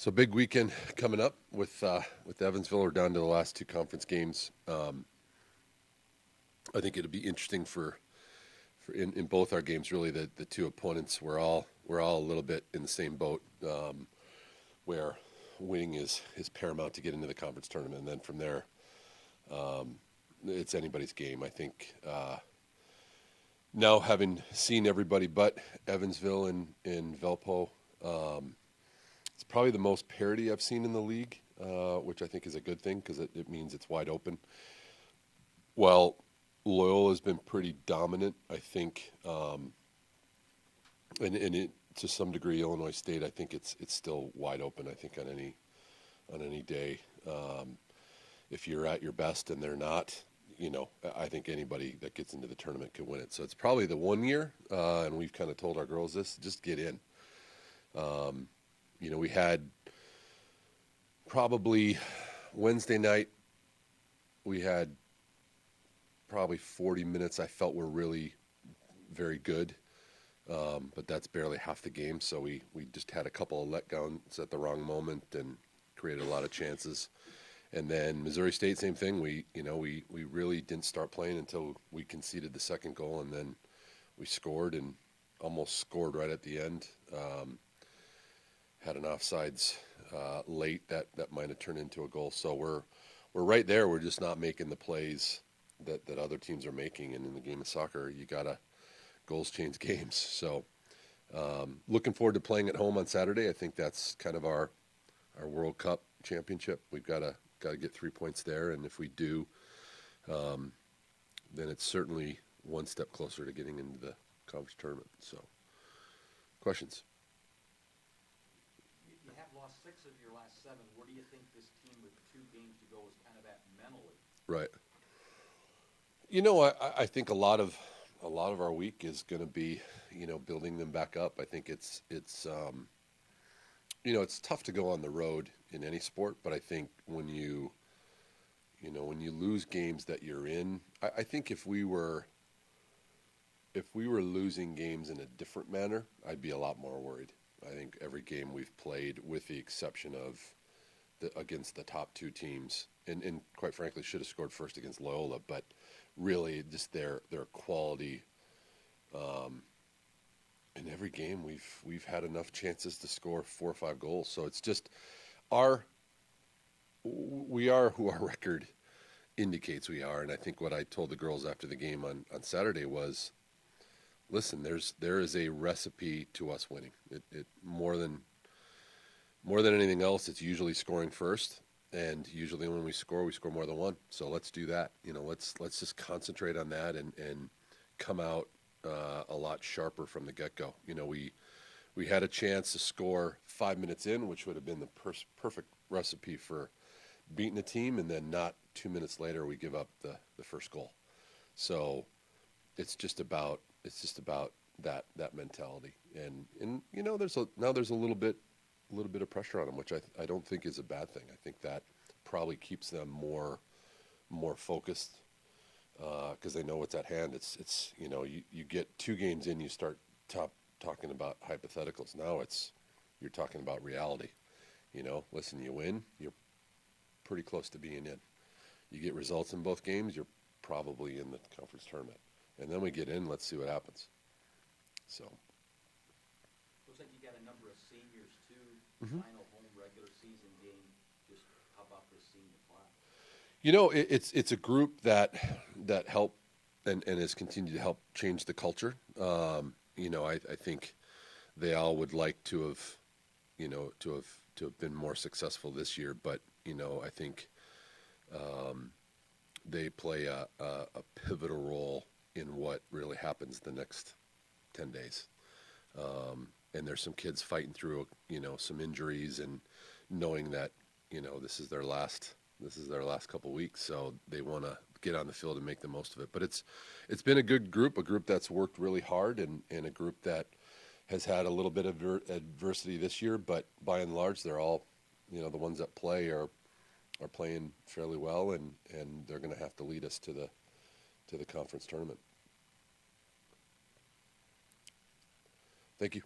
So big weekend coming up with Evansville. We're down to the last two conference games. I think it'll be interesting for in both our games. Really, the two opponents we're all a little bit in the same boat, where winning is paramount to get into the conference tournament, and then from there, it's anybody's game. I think now having seen everybody but Evansville and Valpo. It's probably the most parity I've seen in the league, which I think is a good thing because it means it's wide open. Well, Loyola's been pretty dominant, I think, and it, to some degree, Illinois State. I think it's still wide open. I think on any day, if you're at your best and they're not, I think anybody that gets into the tournament can win it. So it's probably the one year, and we've kind of told our girls this: just get in. We had probably Wednesday night, we had probably 40 minutes I felt were really very good, but that's barely half the game. So we just had a couple of letdowns at the wrong moment and created a lot of chances. And then Missouri State, same thing. We really didn't start playing until we conceded the second goal, and then we scored and almost scored right at the end. Had an offsides late that might have turned into a goal. So we're right there. We're just not making the plays that other teams are making. And in the game of soccer, you gotta goals change games. So looking forward to playing at home on Saturday. I think that's kind of our World Cup championship. We've got to get 3 points there, and if we do, then it's certainly one step closer to getting into the conference tournament. So, questions? You have lost 6 of your last 7. Where do you think this team with 2 games to go is kind of at mentally? Right. I think a lot of our week is going to be, building them back up. I think it's tough to go on the road in any sport, but I think when you lose games that you're in, I think if we were losing games in a different manner, I'd be a lot more worried. I think every game we've played, with the exception of against the top 2 teams, and quite frankly should have scored first against Loyola, but really just their quality. In every game we've had enough chances to score 4 or 5 goals. So it's just we are who our record indicates we are. And I think what I told the girls after the game on Saturday was, listen, there is a recipe to us winning. It more than anything else, it's usually scoring first, and usually when we score more than one. So let's do that. Let's just concentrate on that and come out a lot sharper from the get-go. We had a chance to score 5 minutes in, which would have been the perfect recipe for beating a team, and then not 2 minutes later we give up the first goal. So it's just about that mentality, and there's a little bit of pressure on them, which I don't think is a bad thing. I think that probably keeps them more focused, because they know what's at hand. It's you get 2 games in, you start talking about hypotheticals. Now you're talking about reality. Listen, you win, you're pretty close to being in. You get results in both games, you're probably in the conference tournament. And then we get in, let's see what happens. So. Looks like you got a number of seniors too. Mm-hmm. Final home regular season game. Just how about this senior class? It's a group that helped and has continued to help change the culture. I think they all would like to have been more successful this year, but I think they play a pivotal role in what really happens the next 10 days. And there's some kids fighting through some injuries, and knowing that this is their last couple weeks, so they want to get on the field and make the most of it. But it's been a good group, a group that's worked really hard, and a group that has had a little bit of adversity this year, but by and large they're all the ones that play are playing fairly well, and they're going to have to lead us to the conference tournament. Thank you.